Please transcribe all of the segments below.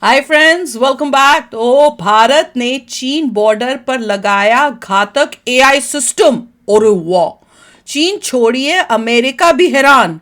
Hi friends, welcome back. तो भारत ने चीन बॉर्डर पर लगाया घातक एआई सिस्टम। और वाह, चीन छोड़िए, अमेरिका भी हैरान।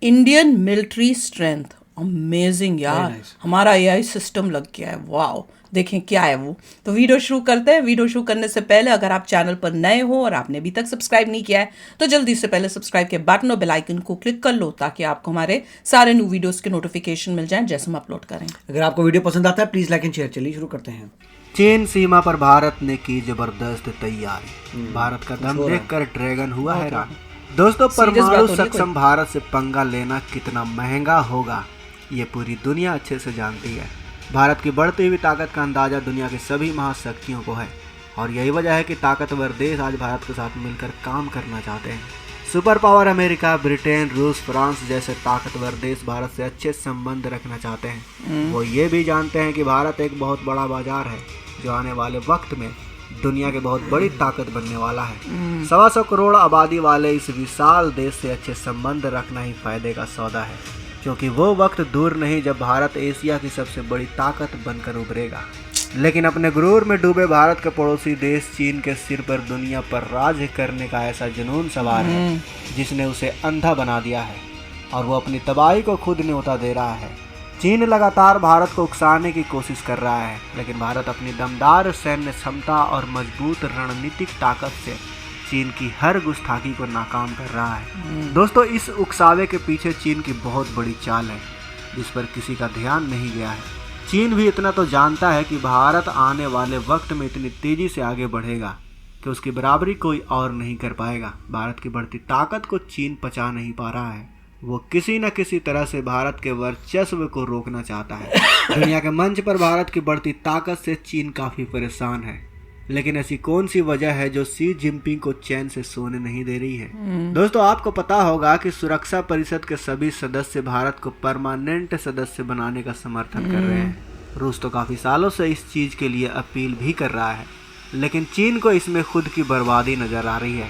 इंडियन मिलिट्री स्ट्रेंथ अमेजिंग यार। नाइस। हमारा एआई सिस्टम लग गया है। वाह, देखें क्या है वो। तो वीडियो शुरू करते हैं। वीडियो शुरू करने से पहले अगर आप चैनल पर नए हो और आपने अभी तक सब्सक्राइब नहीं किया है तो जल्दी से पहले सब्सक्राइब के बटन और बेल आइकन को क्लिक कर लो ताकि आपको हमारे सारे न्यू वीडियोस के नोटिफिकेशन मिल जाएं जैसे हम अपलोड करें। अगर आपको वीडियो पसंद आता है प्लीज लाइक एंड शेयर। चलिए शुरू करते हैं। चीन सीमा पर भारत ने की जबरदस्त तैयारी। भारत का दम देखकर ड्रैगन हुआ हैरान। दोस्तों, परमाणु सक्षम भारत से पंगा लेना कितना महंगा होगा ये पूरी दुनिया अच्छे से जानती है। भारत की बढ़ती हुई ताकत का अंदाजा दुनिया की सभी महाशक्तियों को है और यही वजह है कि ताकतवर देश आज भारत के साथ मिलकर काम करना चाहते हैं। सुपर पावर अमेरिका, ब्रिटेन, रूस, फ्रांस जैसे ताकतवर देश भारत से अच्छे संबंध रखना चाहते हैं। वो ये भी जानते हैं कि भारत एक बहुत बड़ा बाजार है जो आने वाले वक्त में दुनिया के बहुत बड़ी ताकत बनने वाला है। 125 करोड़ आबादी वाले इस विशाल देश से अच्छे संबंध रखना ही फायदे का सौदा है, क्योंकि वो वक्त दूर नहीं जब भारत एशिया की सबसे बड़ी ताकत बनकर उभरेगा। लेकिन अपने गुरूर में डूबे भारत के पड़ोसी देश चीन के सिर पर दुनिया पर राज करने का ऐसा जुनून सवार है जिसने उसे अंधा बना दिया है और वो अपनी तबाही को खुद न्योता दे रहा है। चीन लगातार भारत को उकसाने की कोशिश कर रहा है, लेकिन भारत अपनी दमदार सैन्य क्षमता और मजबूत रणनीतिक ताकत से चीन की हर गुस्ताखी को नाकाम कर रहा है। दोस्तों, इस उकसावे के पीछे चीन की बहुत बड़ी चाल है जिस पर किसी का ध्यान नहीं गया है। चीन भी इतना तो जानता है कि भारत आने वाले वक्त में इतनी तेजी से आगे बढ़ेगा कि उसकी बराबरी कोई और नहीं कर पाएगा। भारत की बढ़ती ताकत को चीन पचा नहीं पा रहा है। वो किसी न किसी तरह से भारत के वर्चस्व को रोकना चाहता है। दुनिया के मंच पर भारत की बढ़ती ताकत से चीन काफी परेशान है, लेकिन ऐसी कौन सी वजह है जो शी जिनपिंग को चैन से सोने नहीं दे रही है? दोस्तों, आपको पता होगा कि सुरक्षा परिषद के सभी सदस्य भारत को परमानेंट सदस्य बनाने का समर्थन कर रहे हैं। रूस तो काफी सालों से इस चीज के लिए अपील भी कर रहा है, लेकिन चीन को इसमें खुद की बर्बादी नजर आ रही है।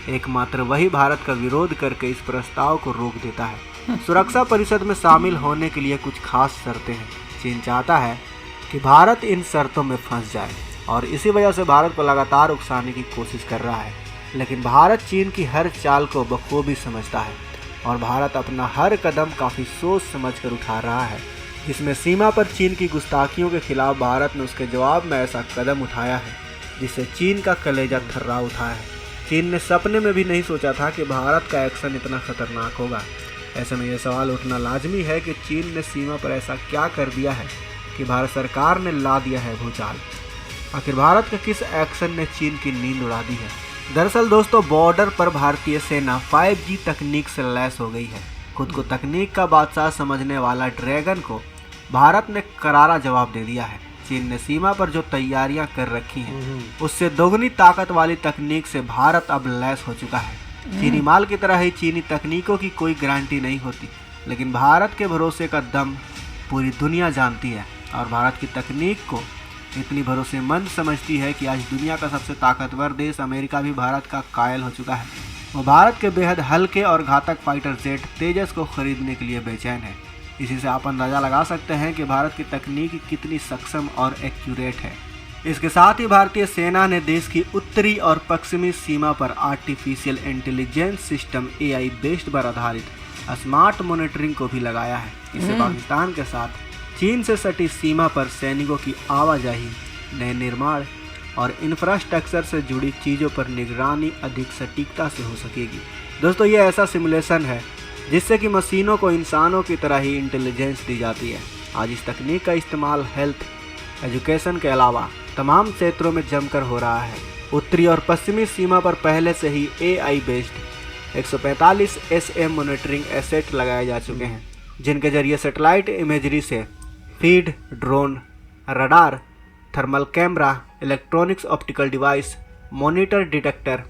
एकमात्र वही भारत का विरोध करके इस प्रस्ताव को रोक देता है। सुरक्षा परिषद में शामिल होने के लिए कुछ खास शर्तें हैं। चीन चाहता है कि भारत इन शर्तों में फंस जाए और इसी वजह से भारत को लगातार उकसाने की कोशिश कर रहा है। लेकिन भारत चीन की हर चाल को बखूबी समझता है और भारत अपना हर कदम काफ़ी सोच समझकर उठा रहा है। इसमें सीमा पर चीन की गुस्ताखियों के खिलाफ भारत ने उसके जवाब में ऐसा कदम उठाया है जिससे चीन का कलेजा थर्रा उठा है। चीन ने सपने में भी नहीं सोचा था कि भारत का एक्शन इतना खतरनाक होगा। ऐसे में यह सवाल उठना लाजमी है कि चीन ने सीमा पर ऐसा क्या कर दिया है कि भारत सरकार ने ला दिया है भूचाल। आखिर भारत के किस एक्शन ने चीन की नींद उड़ा दी है? दरअसल दोस्तों, बॉर्डर पर भारतीय सेना 5G तकनीक से लैस हो गई है। खुद को तकनीक का बादशाह समझने वाला ड्रैगन को भारत ने करारा जवाब दे दिया है। चीन ने सीमा पर जो तैयारियां कर रखी हैं उससे दोगुनी ताकत वाली तकनीक से भारत अब लैस हो चुका है। चीनी माल की तरह ही चीनी तकनीकों की कोई गारंटी नहीं होती, लेकिन भारत के भरोसे का दम पूरी दुनिया जानती है और भारत की तकनीक को इतनी भरोसेमंद समझती है कि आज दुनिया का सबसे ताकतवर देश अमेरिका भी भारत का कायल हो चुका है। वो भारत के बेहद हल्के और घातक फाइटर जेट तेजस को खरीदने के लिए बेचैन है। इसी से आप अंदाज़ा लगा सकते हैं कि भारत की तकनीक कितनी सक्षम और एक्यूरेट है। इसके साथ ही भारतीय सेना ने देश की उत्तरी और पश्चिमी सीमा पर artificial intelligence system AI based पर आधारित स्मार्ट मॉनिटरिंग को भी लगाया है। इससे पाकिस्तान के साथ चीन से सटी सीमा पर सैनिकों की आवाजाही, नए निर्माण और इंफ्रास्ट्रक्चर से जुड़ी चीज़ों पर निगरानी अधिक सटीकता से हो सकेगी। दोस्तों, ये ऐसा सिमुलेशन है जिससे कि मशीनों को इंसानों की तरह ही इंटेलिजेंस दी जाती है। आज इस तकनीक का इस्तेमाल हेल्थ, एजुकेशन के अलावा तमाम क्षेत्रों में जमकर हो रहा है। उत्तरी और पश्चिमी सीमा पर पहले से ही AI based 145 SM monitoring asset लगाए जा चुके हैं, जिनके जरिए सैटेलाइट इमेजरी से feed, drone, radar, thermal camera, electronics optical device, monitor detector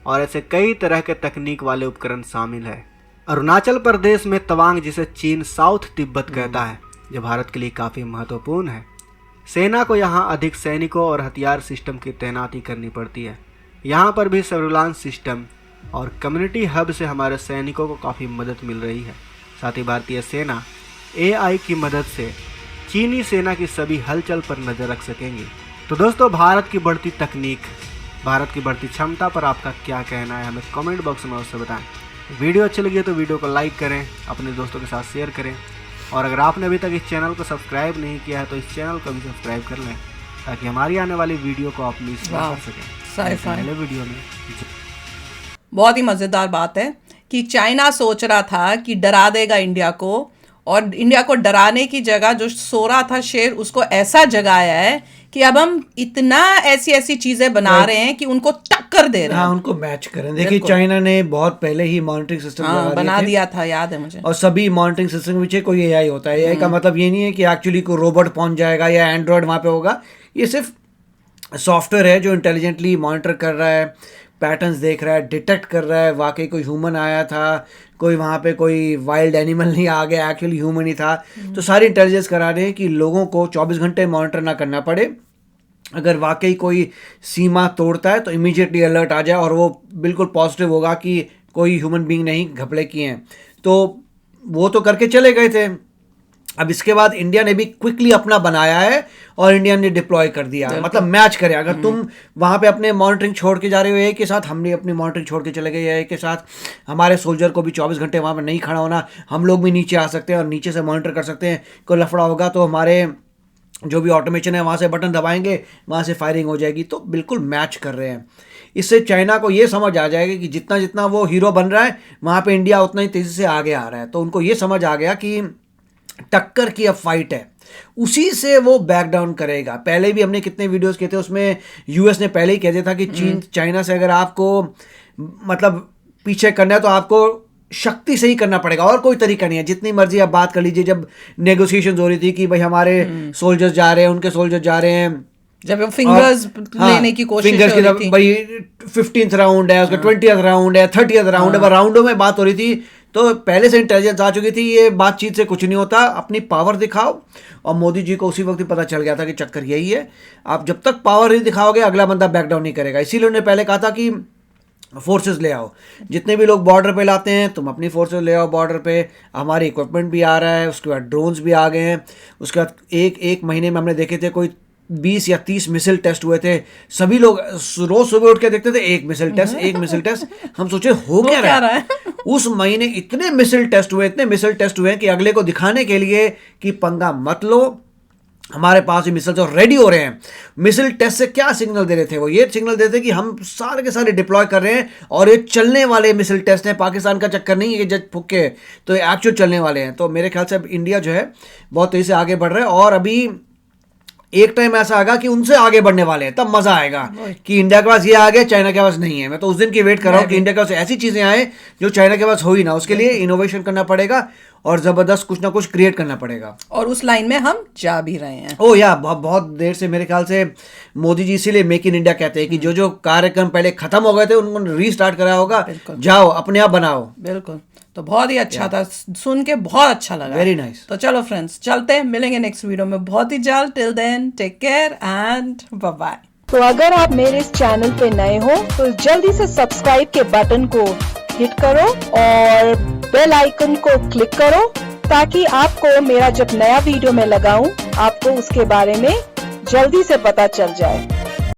और ऐसे कई तरह के तकनीक वाले उपकरण शामिल है। अरुणाचल प्रदेश में तवांग, जिसे चीन साउथ तिब्बत कहता है, जो भारत के लिए काफ़ी महत्वपूर्ण है। सेना को यहाँ अधिक सैनिकों और हथियार सिस्टम की तैनाती करनी पड़ती है। यहाँ पर भी सर्विलांस सिस्टम और कम्युनिटी हब से हमारे सैनिकों को काफ़ी मदद मिल रही है। साथ ही भारतीय सेना AI की मदद से चीनी सेना की सभी हलचल पर नजर रख सकेंगे। तो दोस्तों, भारत की बढ़ती तकनीक, भारत की बढ़ती क्षमता पर आपका क्या कहना है, हमें कमेंट बॉक्स में अवश्य बताएं। वीडियो अच्छी लगी तो वीडियो को लाइक करें, अपने दोस्तों के साथ शेयर करें, और अगर आपने अभी तक इस चैनल को सब्सक्राइब नहीं किया है तो इस चैनल को भी सब्सक्राइब कर लें, ताकि हमारी आने वाली वीडियो को आप मिस ना कर सकें। अगले वीडियो में बहुत ही मज़ेदार बात है कि चाइना सोच रहा था कि डरा देगा इंडिया को, और इंडिया को डराने की जगह जो सो रहा था शेर, उसको ऐसा जगाया है कि अब हम इतना ऐसी ऐसी चीजें बना रहे हैं कि उनको टक्कर दे रहे हैं। हाँ, उनको मैच करें। देखिए, चाइना ने बहुत पहले ही मॉनिटरिंग सिस्टम बना दिया था, याद है मुझे। और सभी मॉनिटरिंग सिस्टम में कोई एआई होता है। एआई का मतलब ये नहीं है कि एक्चुअली कोई रोबोट पहुंच जाएगा या एंड्रॉयड वहां पे होगा। ये सिर्फ सॉफ्टवेयर है जो इंटेलिजेंटली मॉनिटर कर रहा है, पैटर्न्स देख रहा है, डिटेक्ट कर रहा है वाकई कोई ह्यूमन आया था, कोई वहाँ पे कोई वाइल्ड एनिमल नहीं आ गया, एक्चुअली ह्यूमन ही था। तो सारी इंटेलिजेंस करा रहे हैं कि लोगों को 24 घंटे मॉनिटर ना करना पड़े। अगर वाकई कोई सीमा तोड़ता है तो इमीडिएटली अलर्ट आ जाए, और वो बिल्कुल पॉजिटिव होगा कि कोई ह्यूमन बीइंग नहीं घपले किए हैं। तो वो तो करके चले गए थे। अब इसके बाद इंडिया ने भी क्विकली अपना बनाया है और इंडिया ने डिप्लॉय कर दिया, मतलब मैच करे। अगर तुम वहाँ पे अपने मॉनिटरिंग छोड़ के जा रहे हो एक के साथ, हमने अपनी मॉनिटरिंग छोड़ के चले गए एक के साथ, हमारे सोल्जर को भी 24 घंटे वहाँ पे नहीं खड़ा होना, हम लोग भी नीचे आ सकते हैं और नीचे से मॉनिटर कर सकते हैं। कोई लफड़ा होगा तो हमारे जो भी ऑटोमेशन है वहाँ से बटन दबाएंगे, वहाँ से फायरिंग हो जाएगी। तो बिल्कुल मैच कर रहे हैं। इससे चाइना को ये समझ आ जाएगा कि जितना जितना वो हीरो बन रहा है वहाँ पे इंडिया उतना ही तेज़ी से आगे आ रहा है। तो उनको ये समझ आ गया कि टक्कर की अब फाइट है, उसी से वो बैक डाउन करेगा। पहले भी हमने कितने वीडियोस किए थे, उसमें यूएस ने पहले ही कह दिया था कि चीन चाइना से अगर आपको मतलब पीछे करना है तो आपको शक्ति से ही करना पड़ेगा, और कोई तरीका नहीं है। जितनी मर्जी आप बात कर लीजिए, जब नेगोशिएशंस हो रही थी कि भाई हमारे सोल्जर्स जा रहे हैं, उनके सोल्जर्स जा रहे हैं, जब फिंगर्स लेने की कोशिश हो रही थी, भाई 15th राउंड है, उसका 20th राउंड है, 30th राउंड है, राउंडों में बात हो रही थी। तो पहले से इंटेलिजेंस आ चुकी थी, ये बातचीत से कुछ नहीं होता, अपनी पावर दिखाओ। और मोदी जी को उसी वक्त ही पता चल गया था कि चक्कर यही है, आप जब तक पावर नहीं दिखाओगे अगला बंदा बैक डाउन नहीं करेगा। इसीलिए उन्होंने पहले कहा था कि फोर्सेस ले आओ, जितने भी लोग बॉर्डर पे लाते हैं तुम अपनी फोर्सेस ले आओ बॉर्डर पे। हमारी इक्विपमेंट भी आ रहा है, उसके बाद ड्रोन्स भी आ गए हैं। उसके बाद एक महीने में हमने देखे थे कोई 20 या 30 मिसाइल टेस्ट हुए थे। सभी लोग रोज सुबह उठ के देखते थे एक मिसाइल टेस्ट, एक मिसाइल टेस्ट। हम सोचे हो क्या रहा है। उस महीने इतने मिसाइल टेस्ट हुए हैं कि अगले को दिखाने के लिए कि पंगा मत लो, हमारे पास ही मिसाइल जो रेडी हो रहे हैं। मिसाइल टेस्ट से क्या सिग्नल दे रहे थे, वो ये सिग्नल देते कि हम सारे के सारे डिप्लॉय कर रहे हैं और ये चलने वाले मिसाइल टेस्ट हैं। पाकिस्तान का चक्कर नहीं है कि जज फुक्के, तो ये एक्चुअल चलने वाले हैं। तो मेरे ख्याल से अब इंडिया जो है बहुत तेजी से आगे बढ़ रहा है, और अभी एक टाइम ऐसा आएगा कि उनसे आगे बढ़ने वाले हैं, तब मजा आएगा कि इंडिया के पास ये आ गया, चाइना के पास नहीं है। मैं तो उस दिन की वेट कर रहा हूँ कि इंडिया के पास ऐसी चीजें आए जो चाइना के पास हो ही ना। उसके लिए इनोवेशन करना पड़ेगा और जबरदस्त कुछ ना कुछ क्रिएट करना पड़ेगा, और उस लाइन में हम जा भी रहे हैं। ओ या बहुत देर से मेरे ख्याल से मोदी जी इसीलिए मेक इन इंडिया कहते हैं कि जो जो कार्यक्रम पहले खत्म हो गए थे उनको रीस्टार्ट कराया होगा, जाओ अपने आप बनाओ। बिल्कुल, तो बहुत ही अच्छा था, सुन के बहुत अच्छा लगा। Very nice. तो चलो फ्रेंड्स, चलते हैं, मिलेंगे नेक्स्ट वीडियो में बहुत ही जल्द। Till then take care and bye bye. तो अगर आप मेरे इस चैनल पे नए हो तो जल्दी से सब्सक्राइब के बटन को हिट करो और बेल आइकन को क्लिक करो, ताकि आपको मेरा जब नया वीडियो मैं लगाऊं आपको उसके बारे में जल्दी से पता चल जाए।